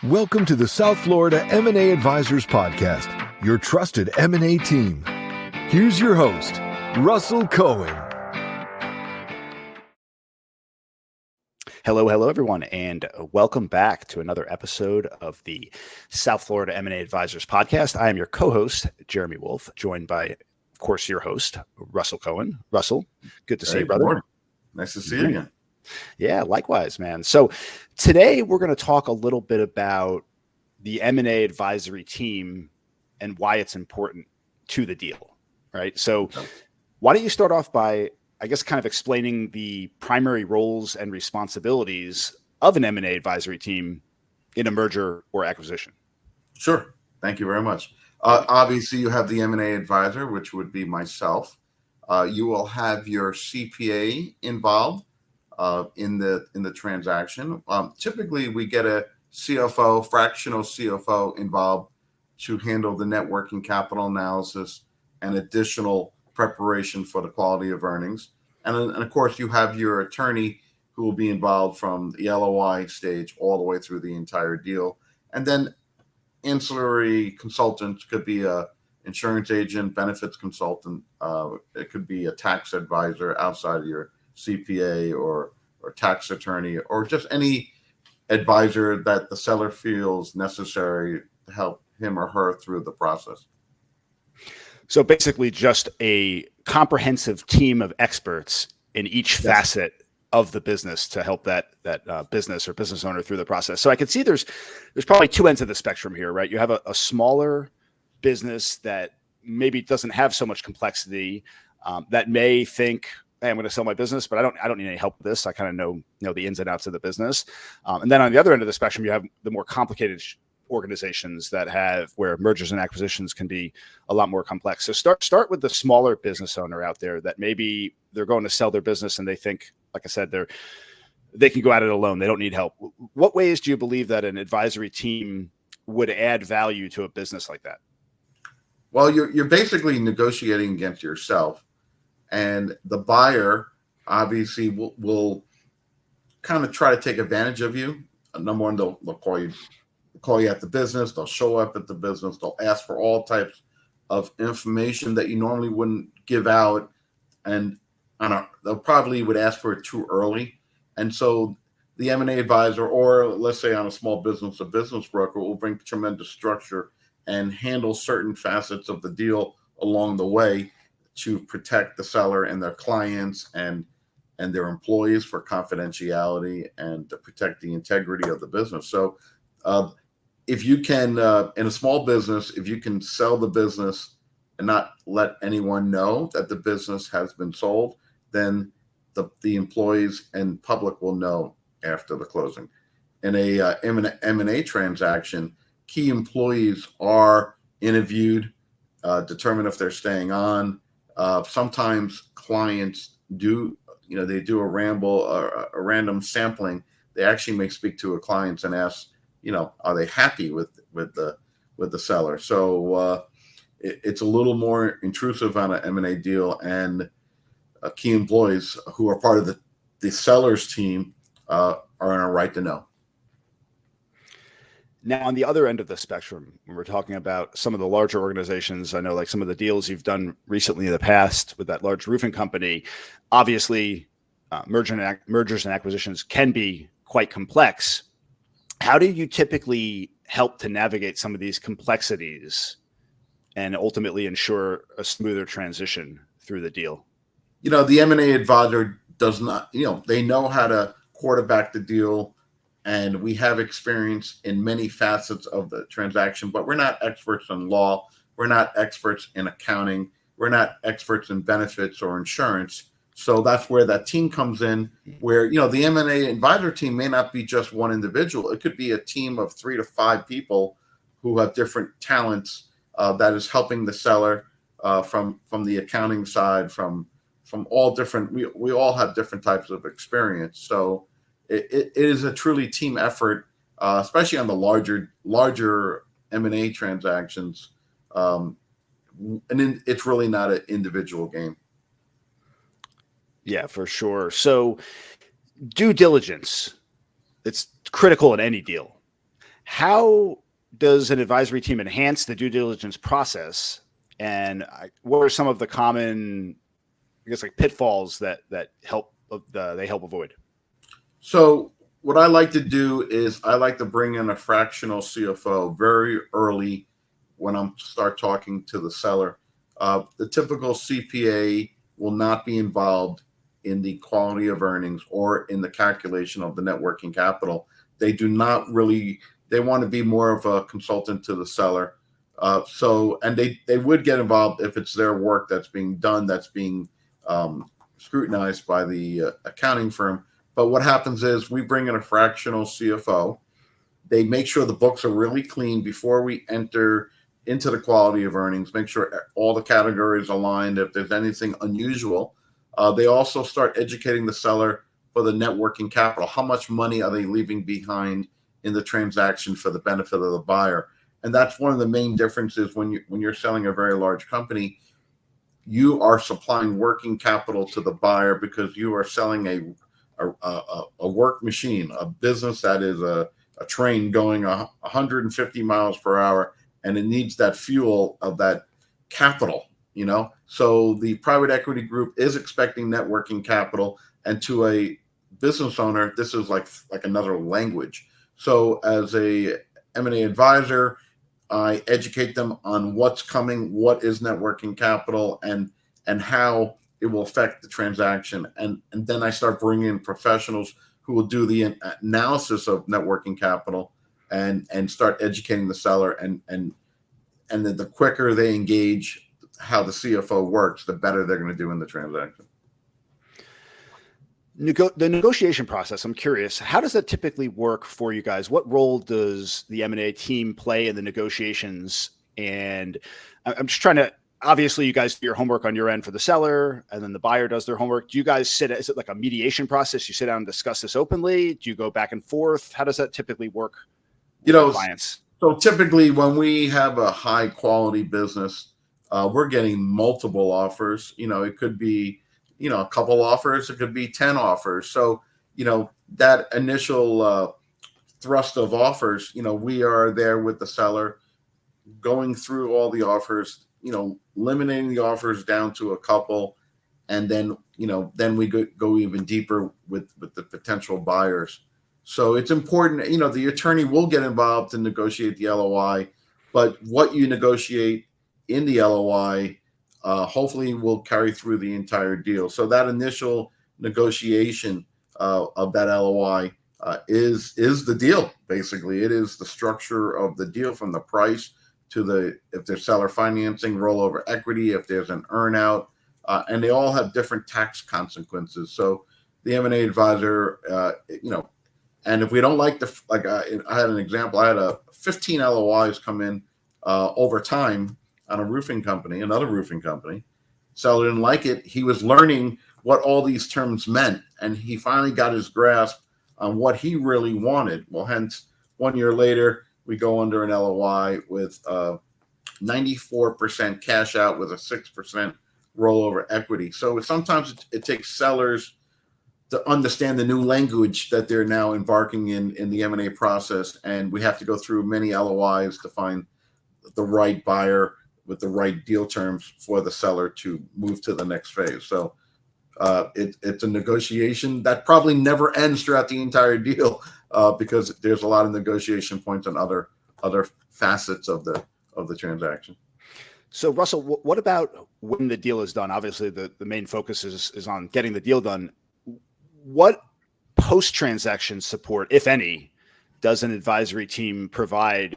Welcome to the South Florida M&A Advisors Podcast, your trusted M&A team. Here's your host, Russell Cohen. Hello, everyone, and welcome back to another episode of the South Florida M&A Advisors Podcast. I am your co-host, Jeremy Wolf, joined by, of course, your host, Russell Cohen. Russell, good to see you, brother. Morning. Nice to see you again. Yeah, likewise, man. So today we're going to talk a little bit about the M&A advisory team and why it's important to the deal, right? So why don't you start off by, I guess, kind of explaining the primary roles and responsibilities of an M&A advisory team in a merger or acquisition? Sure. Thank you very much. Obviously, you have the M&A advisor, which would be myself. You will have your CPA involved in the transaction. Typically, we get a CFO, fractional CFO involved to handle the net working capital analysis and additional preparation for the quality of earnings. And of course, you have your attorney who will be involved from the LOI stage all the way through the entire deal. And then ancillary consultants could be a insurance agent, benefits consultant. It could be a tax advisor outside of your CPA or tax attorney, or just any advisor that the seller feels necessary to help him or her through the process. So basically just a comprehensive team of experts in each facet of the business to help that business or business owner through the process. So I can see there's probably two ends of the spectrum here, right? You have a smaller business that maybe doesn't have so much complexity, that may think, hey, I'm going to sell my business, but I don't need any help with this. I kind of know the ins and outs of the business. And then on the other end of the spectrum, you have the more complicated organizations that have where mergers and acquisitions can be a lot more complex. So start with the smaller business owner out there that maybe they're going to sell their business and they think, like I said, they can go at it alone. They don't need help. What ways do you believe that an advisory team would add value to a business like that? Well, you're basically negotiating against yourself. And the buyer obviously will kind of try to take advantage of you. Number one, they'll call you at the business. They'll show up at the business. They'll ask for all types of information that you normally wouldn't give out, and they'll probably would ask for it too early. And so the M&A advisor, or let's say on a small business, a business broker, will bring tremendous structure and handle certain facets of the deal along the way to protect the seller and their clients and their employees for confidentiality and to protect the integrity of the business. So if you can, in a small business, if you can sell the business and not let anyone know that the business has been sold, then the employees and public will know after the closing. In a M&A transaction, key employees are interviewed, determine if they're staying on. Sometimes clients do, they do a random sampling. They actually may speak to a client and ask, are they happy with the seller? So it's a little more intrusive on an M&A deal, and key employees who are part of the seller's team are in a right to know. Now, on the other end of the spectrum, when we're talking about some of the larger organizations, I know like some of the deals you've done recently in the past with that large roofing company, obviously mergers and acquisitions can be quite complex. How do you typically help to navigate some of these complexities and ultimately ensure a smoother transition through the deal? The M&A advisor does not, they know how to quarterback the deal. And we have experience in many facets of the transaction, but we're not experts in law. We're not experts in accounting. We're not experts in benefits or insurance. So that's where that team comes in, where, the M&A advisor team may not be just one individual. It could be a team of 3 to 5 people who have different talents that is helping the seller from the accounting side, from all different, we all have different types of experience. So it is a truly team effort, especially on the larger M&A transactions. And it's really not an individual game. Yeah, for sure. So due diligence, it's critical in any deal. How does an advisory team enhance the due diligence process? And what are some of the common, I guess, like pitfalls that they help avoid? So what I like to do is I like to bring in a fractional CFO very early when I'm start talking to the seller. The typical CPA will not be involved in the quality of earnings or in the calculation of the net working capital. They do not really. They want to be more of a consultant to the seller. And they would get involved if it's their work that's being done, that's being scrutinized by the accounting firm. But what happens is we bring in a fractional CFO. They make sure the books are really clean before we enter into the quality of earnings, make sure all the categories aligned. If there's anything unusual, they also start educating the seller for the net working capital. How much money are they leaving behind in the transaction for the benefit of the buyer? And that's one of the main differences when you're selling a very large company. You are supplying working capital to the buyer because you are selling a work machine, a business that is a train going 150 miles per hour, and it needs that fuel of that capital, So the private equity group is expecting net working capital, and to a business owner, this is like another language. So as a M&A advisor, I educate them on what's coming, what is net working capital, and how it will affect the transaction. And then I start bringing in professionals who will do the analysis of net working capital and start educating the seller. And the quicker they engage how the CFO works, the better they're going to do in the transaction. The negotiation process, I'm curious, how does that typically work for you guys? What role does the M&A team play in the negotiations? And I'm just trying to, obviously you guys do your homework on your end for the seller, and then the buyer does their homework. Do you guys is it like a mediation process? You sit down and discuss this openly? Do you go back and forth? How does that typically work with clients? So typically when we have a high quality business, we're getting multiple offers. It could be, a couple offers, it could be 10 offers. So, that initial thrust of offers, we are there with the seller going through all the offers, eliminating the offers down to a couple. And then, then we go even deeper with the potential buyers. So it's important, the attorney will get involved to negotiate the LOI, but what you negotiate in the LOI hopefully will carry through the entire deal. So that initial negotiation of that LOI is the deal. Basically, it is the structure of the deal, from the price to if there's seller financing, rollover equity, if there's an earnout, and they all have different tax consequences. So the M&A advisor, and if we don't like I had an example. I had 15 LOIs come in over time on another roofing company. Seller didn't like it. He was learning what all these terms meant, and he finally got his grasp on what he really wanted. Well, hence 1 year later, we go under an LOI with 94% cash out with a 6% rollover equity. So sometimes it takes sellers to understand the new language that they're now embarking in the M&A process, and we have to go through many LOIs to find the right buyer with the right deal terms for the seller to move to the next phase. So it's a negotiation that probably never ends throughout the entire deal because there's a lot of negotiation points on other facets of the transaction. So Russell, what about when the deal is done? Obviously the main focus is on getting the deal done. What post-transaction support, if any, does an advisory team provide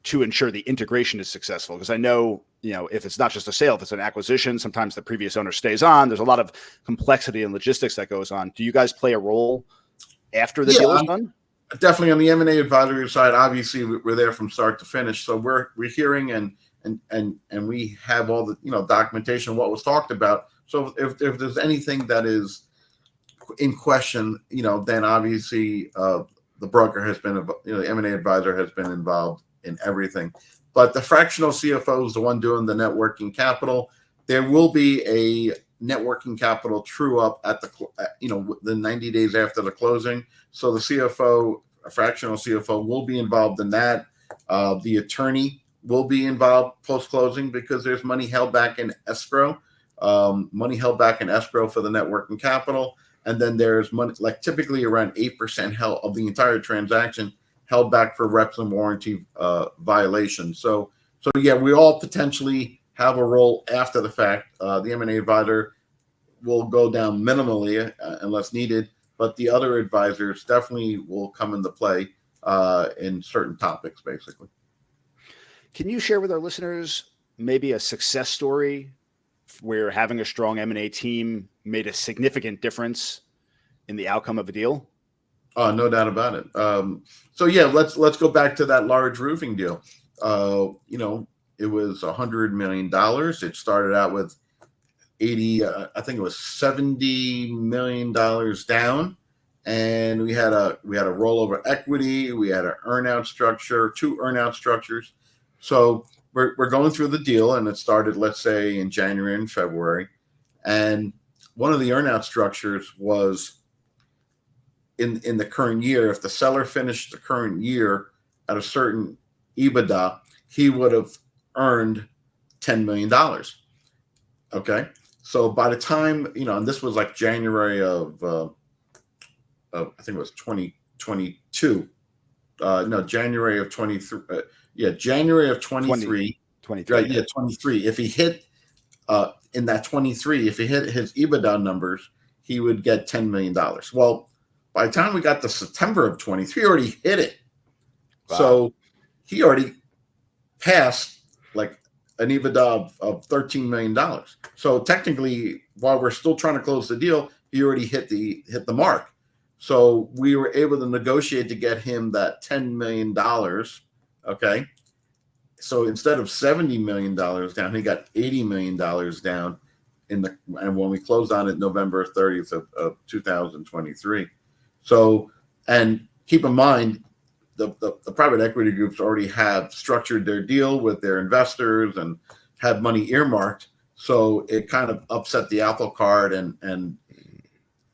to ensure the integration is successful? Because I know, if it's not just a sale, if it's an acquisition, sometimes the previous owner stays on. There's a lot of complexity and logistics that goes on. Do you guys play a role after the deal is done? Definitely on the M&A advisory side, obviously we're there from start to finish. So we're hearing and we have all the documentation, what was talked about. So if there's anything that is in question, then obviously the broker has been, the M&A advisor has been involved in everything. But the fractional CFO is the one doing the net working capital. There will be a net working capital true up at the 90 days after the closing. So the CFO a fractional CFO will be involved in that. The attorney will be involved post-closing because there's money held back in escrow, for the net working capital. And then there's money, like typically around 8% held of the entire transaction held back for reps and warranty violations. So yeah, we all potentially have a role after the fact. The M&A advisor will go down minimally unless needed, but the other advisors definitely will come into play in certain topics, basically. Can you share with our listeners maybe a success story where having a strong M&A team made a significant difference in the outcome of a deal? No doubt about it. So yeah, let's go back to that large roofing deal. It was $100 million. It started out with 80, I think it was $70 million down. And we had a rollover equity. We had an earnout structure, 2 earnout structures. So we're going through the deal, and it started, let's say, in January and February. And one of the earnout structures was in the current year. If the seller finished the current year at a certain EBITDA, he would have earned $10 million. Okay. So by the time, and this was like January of I think it was 2022. January of 23. January of 23. 23. Right, 23. If he hit in that 23, if he hit his EBITDA numbers, he would get $10 million. Well, by the time we got to September of 23, he already hit it. Wow. So he already passed like an EBITDA of $13 million. So technically, while we're still trying to close the deal, he already hit the mark. So we were able to negotiate to get him that $10 million. Okay. So instead of $70 million down, he got $80 million down and when we closed on it November 30th of 2023. So, and keep in mind, the private equity groups already have structured their deal with their investors and had money earmarked. So it kind of upset the apple cart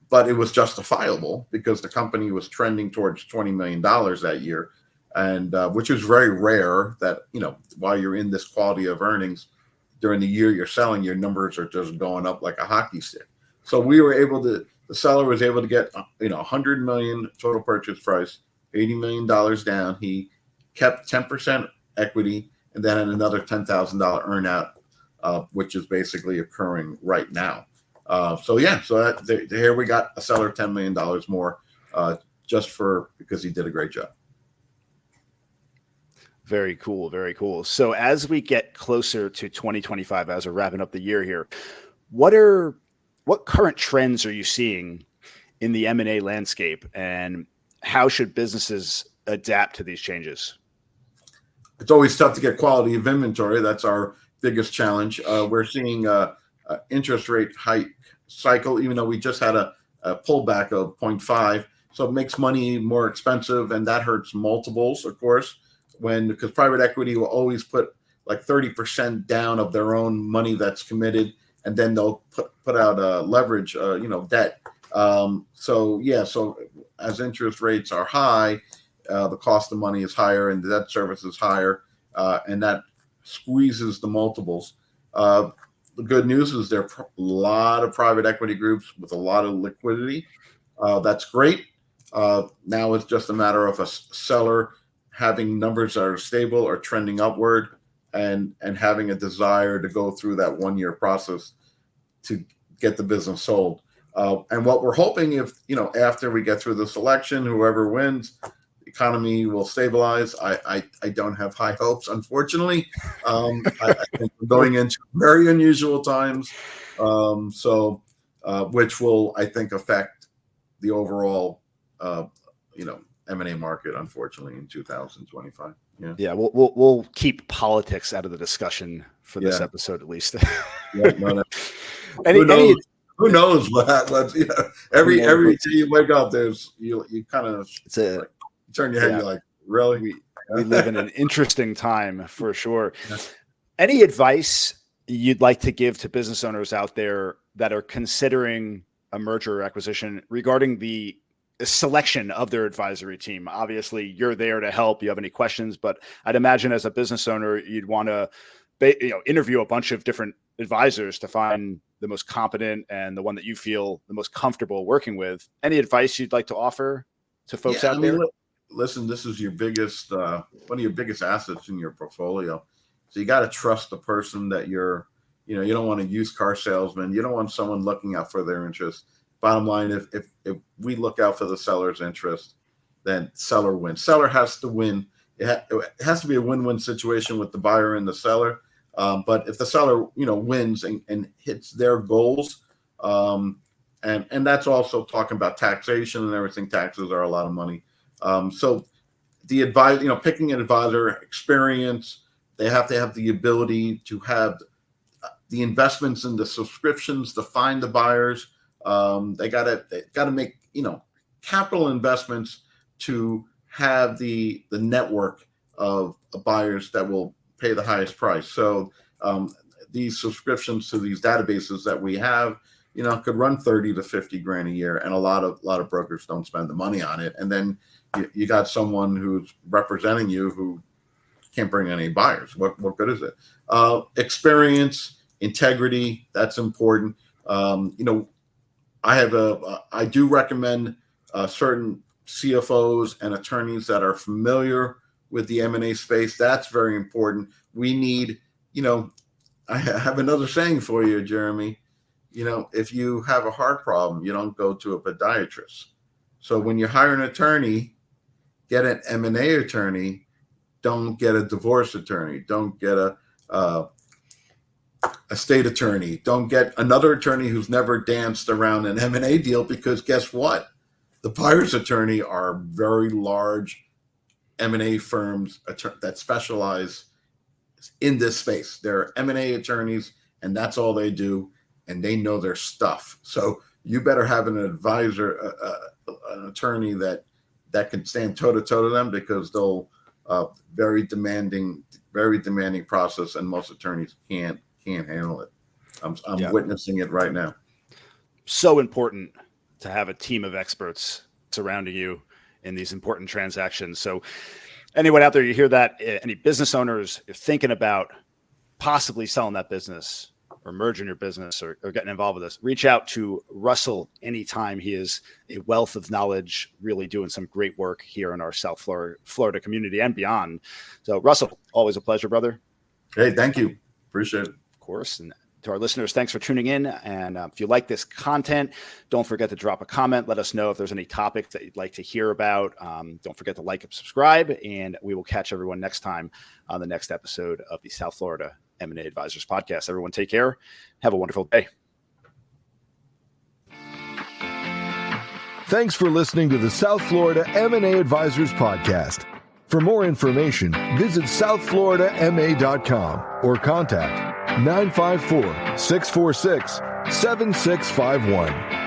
but it was justifiable because the company was trending towards $20 million that year. And which is very rare that, while you're in this quality of earnings during the year you're selling, your numbers are just going up like a hockey stick. So the seller was able to get, $100 million total purchase price, $80 million down. He kept 10% equity and then had another $10,000 earnout, which is basically occurring right now. Here we got a seller $10 million more just because he did a great job. Very cool. Very cool. So as we get closer to 2025, as we're wrapping up the year here, what current trends are you seeing in the M&A landscape, and how should businesses adapt to these changes? It's always tough to get quality of inventory. That's our biggest challenge. We're seeing interest rate hike cycle, even though we just had a pullback of 0.5. So it makes money more expensive, and that hurts multiples, of course, because private equity will always put like 30% down of their own money that's committed, and then they'll put out leverage, debt. So as interest rates are high, the cost of money is higher and the debt service is higher, and that squeezes the multiples. The good news is there are a lot of private equity groups with a lot of liquidity. That's great. Now it's just a matter of a seller having numbers that are stable or trending upward and having a desire to go through that 1-year process to get the business sold. And what we're hoping, if, after we get through this election, whoever wins, the economy will stabilize. I don't have high hopes, unfortunately. I think we're going into very unusual times. Which will, I think, affect the overall, M&A market, unfortunately, in 2025. Yeah, we'll keep politics out of the discussion for this episode, at least. Who knows what happens? Every day you wake up, you kind of turn your head. You're like, really? We live in an interesting time for sure. Yeah. Any advice you'd like to give to business owners out there that are considering a merger or acquisition regarding the selection of their advisory team. Obviously, you're there to help. You have any questions, but I'd imagine as a business owner, you'd want to interview a bunch of different advisors to find the most competent and the one that you feel the most comfortable working with. Any advice you'd like to offer to folks out there? Listen, this is your biggest, one of your biggest assets in your portfolio. So you got to trust the person that you don't want a used car salesman. You don't want someone looking out for their interest. Bottom line, if we look out for the seller's interest, then seller wins. Seller has to win. It has to be a win-win situation with the buyer and the seller. But if the seller, wins and hits their goals, and that's also talking about taxation and everything. Taxes are a lot of money. So the advisor, picking an advisor, experience, they have to have the ability to have the investments in the subscriptions to find the buyers. They gotta make, capital investments to have the network of buyers that will pay the highest price. So these subscriptions to these databases that we have, could run 30 to 50 grand a year, and a lot of brokers don't spend the money on it. And then you got someone who's representing you who can't bring any buyers. What good is it? Experience, integrity, that's important. I do recommend certain CFOs and attorneys that are familiar with the M&A space. That's very important. We need, I have another saying for you, Jeremy. If you have a heart problem, you don't go to a podiatrist. So when you hire an attorney, get an M&A attorney. Don't get a divorce attorney. Don't get a estate attorney. Don't get another attorney who's never danced around an M&A deal, because guess what? The buyer's attorney are very large M&A firms that specialize in this space. They're M&A attorneys, and that's all they do, and they know their stuff. So you better have an advisor, an attorney that can stand toe-to-toe to them, because they'll very demanding process, and most attorneys can't handle it. I'm witnessing it right now. So important to have a team of experts surrounding you in these important transactions. So anyone out there, you hear that, any business owners thinking about possibly selling that business or merging your business or getting involved with this, reach out to Russell anytime. He is a wealth of knowledge, really doing some great work here in our South Florida community and beyond. So Russell, always a pleasure, brother. Hey, thank you. Appreciate it. Of course. And to our listeners, thanks for tuning in. And if you like this content, don't forget to drop a comment. Let us know if there's any topics that you'd like to hear about. Don't forget to like and subscribe, and we will catch everyone next time on the next episode of the South Florida M&A Advisors Podcast. Everyone take care. Have a wonderful day. Thanks for listening to the South Florida M&A Advisors Podcast. For more information, visit southfloridama.com or contact 954-646-7651.